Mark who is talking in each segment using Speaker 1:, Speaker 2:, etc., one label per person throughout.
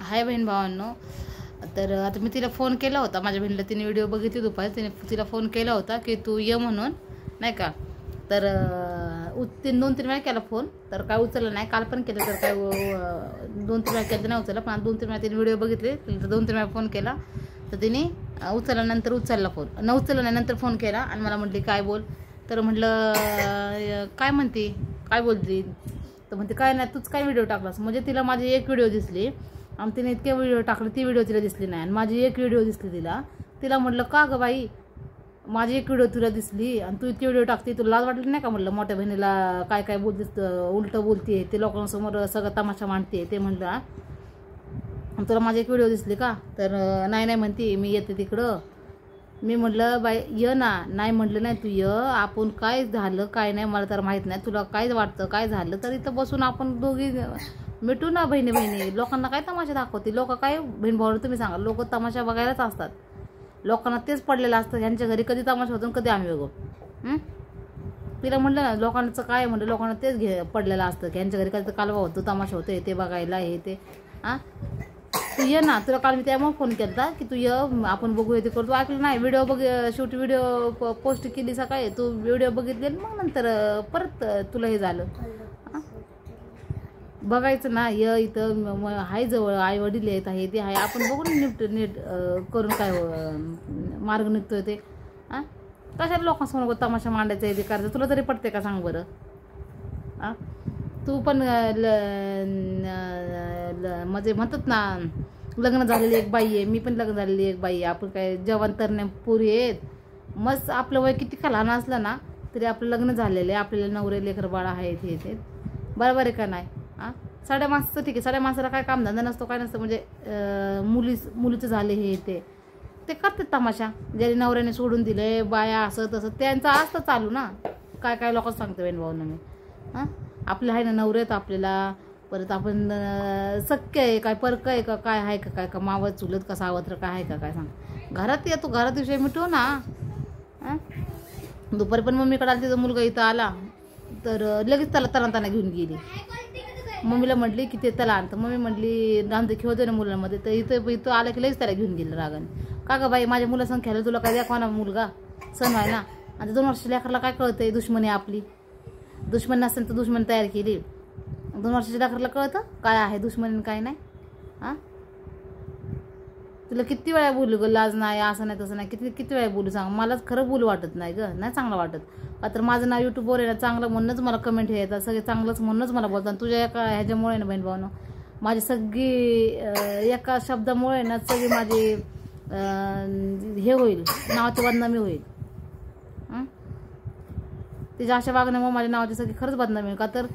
Speaker 1: हाय बहीण भावांनो, तर आता मी तिला फोन केला होता. माझ्या बहिणीला तिने व्हिडिओ बघितली दुपारी. तिला फोन केला होता की तू ये म्हणून, नाही का. तर 2-3 वेळा केला फोन, तर काय उचललं नाही. काल पण केलं तर काय 2-3 वेळा केलं नाही उचलला. पण 2-3 वेळा तिने व्हिडिओ बघितले, तर 2-3 वेळा फोन केला तर तिने उचलल्यानंतर उचलला फोन. उचलला नाही, नंतर फोन केला आणि मला म्हटली काय बोल. तर म्हटलं काय म्हणते, काय बोलती. तर म्हणते काय नाही, तूच काय व्हिडिओ टाकलास. म्हणजे तिला माझी एक व्हिडिओ दिसली आणि तिने इतके व्हिडिओ टाकले, ती व्हिडिओ तिला दिसली नाही आणि माझी एक व्हिडिओ दिसली तिला म्हटलं का गं बाई, माझी एक व्हिडिओ तुला दिसली आणि तू इतकी व्हिडिओ टाकते, तुला लाज वाटली नाही का. म्हटलं मोठ्या बहिणीला काय काय बोलतेस, उलटं बोलते, ते लोकांसमोर सगळं तमाशा मांडते. ते म्हटलं तुला माझी एक व्हिडिओ दिसली का. तर नाही म्हणते मी येते तिकडं. मी म्हटलं बाई ये ना. नाही म्हटलं नाही, तू ये, आपण काय झालं काय नाही मला तर माहीत नाही, तुला काय वाटतं काय झालं तर इथं बसून आपण दोघी मिटू ना बहिणी. लोकांना काय तमाशा दाखवते. लोक काय बहीण भाऊ तुम्ही सांगा, लोक तमाशा बघायलाच असतात. लोकांना तेच पडलेलं असतं, ह्यांच्या घरी कधी तमाशा होतो कधी आम्ही बघू. तिला म्हटलं ना लोकांचं काय म्हणलं, लोकांना तेच पडलेलं असतं की ह्यांच्या घरी कधी कालवा होतो, तमाशा होतो, ते बघायला हे ते. तू ये ना. तुला काल मी त्यामुळे फोन केला की तू ये, आपण बघू ते करू. तू ऐकलं नाही. शेवटी व्हिडिओ पोस्ट केली सकाळी, तू व्हिडिओ बघितले मग नंतर परत तुला हे झालं. बघायचं ना, इथं हाय जवळ आई वडील येत आहे, ते आहे, आपण बघून नीट करून काय मार्ग निघतोय ते. कशाला लोकांसमोर तमाशा मांडायचा आहे ते करायचं. तुला तरी पडते का सांग बरं. तू पण म्हणजे म्हणतात ना, लग्न झालेली एक बाई आहे, मी पण लग्न झालेली एक बाई आहे. आपण काय जवान तरण्या पुरी आहेत. मस्त आपलं वय किती का लहान असलं ना तरी आपलं लग्न झालेलं आहे, आपल्याला नवरे लेकर बाळ आहेत हे ते. बरोबर आहे का नाही. साड्या माणसाचं ठीक आहे, साड्या माणसाला काय कामधंदा नसतो काय नसतं. म्हणजे मुलीचं झाले हे ते करतात तमाशा. ज्याने नवऱ्याने सोडून दिले बाया असं तसं त्यांचं असतं चालू ना. काय काय लोक सांगतो बहीण भाऊंना मी. आपलं आहे ना नवऱ्यात आपल्याला, परत आपण सख्य आहे काय परक आहे का काय आहे का काय का मावत चुलत का सावत्र काय आहे का काय सांग. घरात येतो, घरात विषय मिटवू ना. दुपारी पण मम्मीकडे आली, तिचा मुलगा इथं आला तर लगेच त्याला तरांताना घेऊन गेली. मम्मीला म्हटली की ते त्याला आणतं. मम्मी म्हटली रामदे खेळतोय ना मुलांमध्ये, तर इथं आलं की लगेच त्याला घेऊन गेलं रागाने. का गं बाई, माझ्या मुला संख्याला तुला काय दाखवा ना मुलगा सण आहे ना. आणि 2 वर्षाच्या लेकराला काय कळतंय दुश्मनी आपली. दुश्मन नसेल तर दुश्मन तयार केली. 2 वर्षाच्या लेकराला कळतं काय आहे दुश्मनी काय नाही. तुला किती वेळा बोलू ग, लाज नाही असं नाही तसं नाही, किती वेळा बोलू सांग. मलाच खरं बोलू वाटत नाही ग, नाही चांगलं वाटत. का तर माझं नाव यूट्यूबवर आहे ना, चांगलं म्हणूनच मला कमेंट हे येतात, सगळे चांगलंच म्हणूनच मला बोलतात. तुझ्या एका ह्याच्यामुळे ना बहीण भावानं माझी सगळी एका शब्दामुळे ना सगळी माझी हे होईल, नावाची बदनामी होईल. तिच्या अशा वागण्यामुळे माझ्या नावाची सगळी खरंच बदनामी होईल. का तर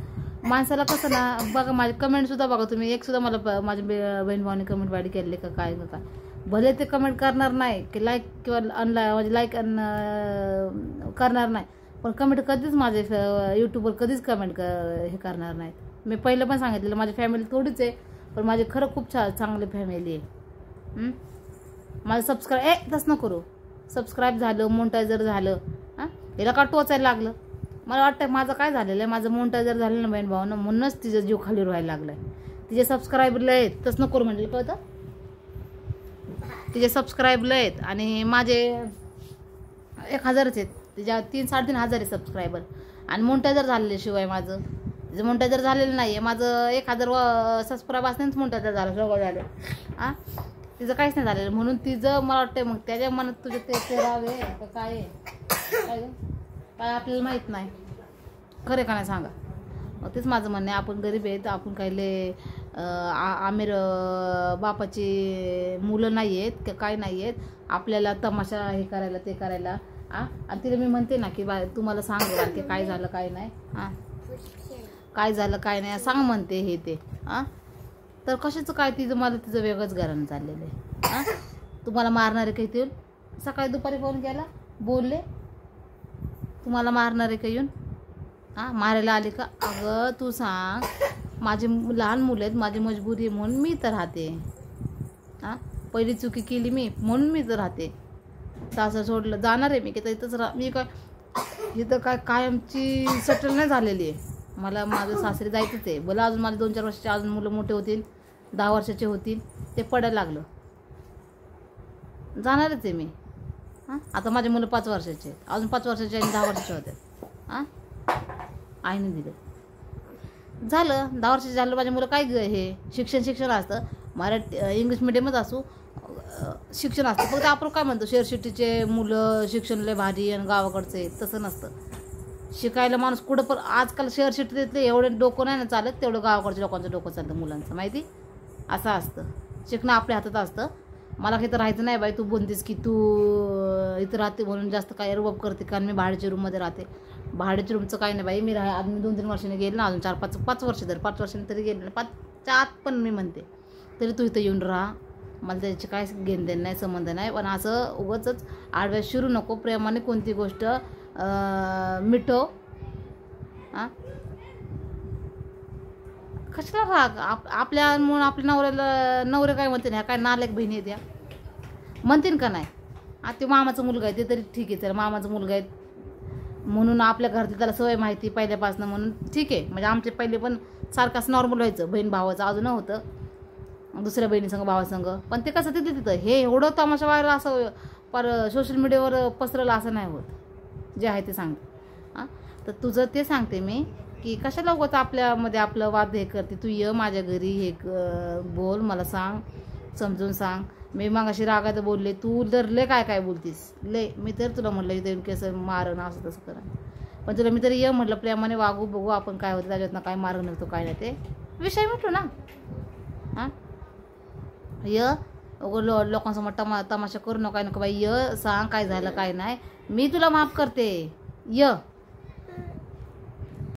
Speaker 1: माणसाला कसं ना, बघा माझे कमेंटसुद्धा बघा तुम्ही, एक सुद्धा मला माझ्या बहीण भावाने कमेंट वाढी केले का काय का काय. भले ते कमेंट करणार नाही की लाईक किंवा म्हणजे लाईक करणार नाही, पण कमेंट कधीच माझे यूट्यूबवर कधीच कमेंट हे करणार नाहीत. मी पहिलं पण सांगितलेलं माझी फॅमिली थोडीच आहे, पण माझी खरं खूप चांगली फॅमिली आहे. माझं सबस्क्राईब तसं नको करू. सबस्क्राईब झालं, मोनिटायझर झालं, याला का टोचायला लागलं. मला वाटतं माझं काय झालेलं आहे, माझं मोनिटायझर झालं ना बहीण भावानं, म्हणूनच तिचा जीव खाली व्हायला लागलाय. तिचे सबस्क्राईबला आहेत तसं नको करू म्हणजे कळतं. तिचे सबस्क्राईबला आहेत आणि माझे 1000च आहेत. तिच्या 3-3.5 हजार आहे सबस्क्रायबर. आणि मोनिटायझर झालेल्याशिवाय माझं तिचं मोनिटायझर झालेलं नाही आहे. माझं 1000 सबस्क्राईब असण्याच मोनिटायझर झालं, सगळं झालं. तिचं काहीच नाही झालेलं, म्हणून तिचं मला वाटतं मग त्याच्या मनात तुझं ते राव आहे का काय आहे काय आपल्याला माहीत नाही. खरे का नाही सांगा. तेच माझं म्हणणं आहे, आपण गरीब आहेत, आपण काही आमिर बापाची मुलं नाही आहेत का काय नाही आहेत आपल्याला तमाशा हे करायला ते करायला. आणि तिला मी म्हणते ना की बा तुम्हाला सांग की काय झालं काय नाही, काय झालं काय नाही सांग म्हणते हे ते. तर कशाचं काय तिचं वेगळंच घरानं चाललेलं आहे. तुम्हाला मारणारे काही ते सकाळी दुपारी फोन केला बोलले, तुम्हाला मारणारे काही येऊन मारायला आले का. अगं तू सांग, माझे लहान मुलं आहेत, माझी मजबुरी आहे म्हणून मी तर राहते. पहिली चुकी केली मी म्हणून मी तर राहते. सासर सोडलं जाणार आहे मी की इथंच मी काय इथं काय कायमची सेटल नाही झालेली आहे. मला माझं सासरी जायचंच आहे. बोला अजून माझे 2-4 वर्षाचे अजून मुलं मोठे होतील, 10 वर्षाचे होतील ते पडायला लागलं, जाणारच आहे मी. हां आता माझे मुलं 5 वर्षाचे आहेत, अजून 5 वर्षाचे आणि 10 वर्षाचे होते. हां आईने दिलं झालं 10 वर्षाचे झालं माझे मुलं. काय हे शिक्षण असतं, मराठी इंग्लिश मिडियमच असू शिक्षण असतं. फक्त आपण काय म्हणतो शहरशिटीचे मुलं शिक्षण लय भारी आणि गावाकडचे, तसं नसतं. शिकायला माणूस कुठं पण आजकाल शहरशिटीतले एवढे डोकं नाही ना चालत, तेवढं गावाकडच्या लोकांचं डोकं चालतं मुलांचं, माहिती. असं असतं, शिकणं आपल्या हातात असतं. मला काही तर राहायचं नाही बाई, तू बोलतेस की तू इथं राहते म्हणून जास्त काय रुबाब करते, कारण मी भाड्याच्या रूममध्ये राहते. भाड्याच्या रूमचं काही नाही बाई, मी मी 2-3 वर्षांनी गेले ना, अजून 4-5 वर्ष तरी 5 वर्षांनी तरी गेले ना, 5च्या आत पण मी म्हणते तरी तू इथं येऊन राहा. मला त्याची काय घेणदेण नाही, संबंध नाही. पण असं उगाचच आडव्या शिरू नको, प्रेमाने कोणती गोष्ट मिटव. हां कशाला राग आपल्या म्हणून आपल्या नवरे काय म्हणते ना, काय नालायक बहिणी आहेत या म्हणतील का नाही. आता ते मामाचा मुलगा आहे ते तरी ठीक आहे, त्याला मामाचा मुलगा आहे म्हणून आपल्या घरातली त्याला सवय माहिती पहिल्यापासून म्हणून ठीक आहे. म्हणजे आमचे पहिले पण सारखाच नॉर्मल व्हायचं, बहीण भावाचं अजून होतं, दुसऱ्या बहिणीसंग भावासंग. पण ते कसं तिथं हे एवढं तमाशा व्हायला असं पर सोशल मीडियावर पसरलं असं नाही होत, जे आहे ते सांगते. हां तर तुझं ते सांगते मी की कशाला उगाच आपल्यामध्ये आपलं वाद हे करते. तू ये माझ्या घरी, हे बोल, मला सांग, समजून सांग. मी मागाशी रागात बोलले, तू तर लय काय बोलतीस लय. मी तर तुला म्हटलं इथे कसं मारण असं तसं करा, पण तुला मी तरी ये म्हटलं प्रेमाने वागू, बघू आपण काय होतं त्याच्यातनं, काय मारण नव्हतं काय नाही, ते विषय मिटू ना. हां लोकांसमोर तमाशा करू नका बाई, सांग काय झालं काय नाही, मी तुला माफ करते.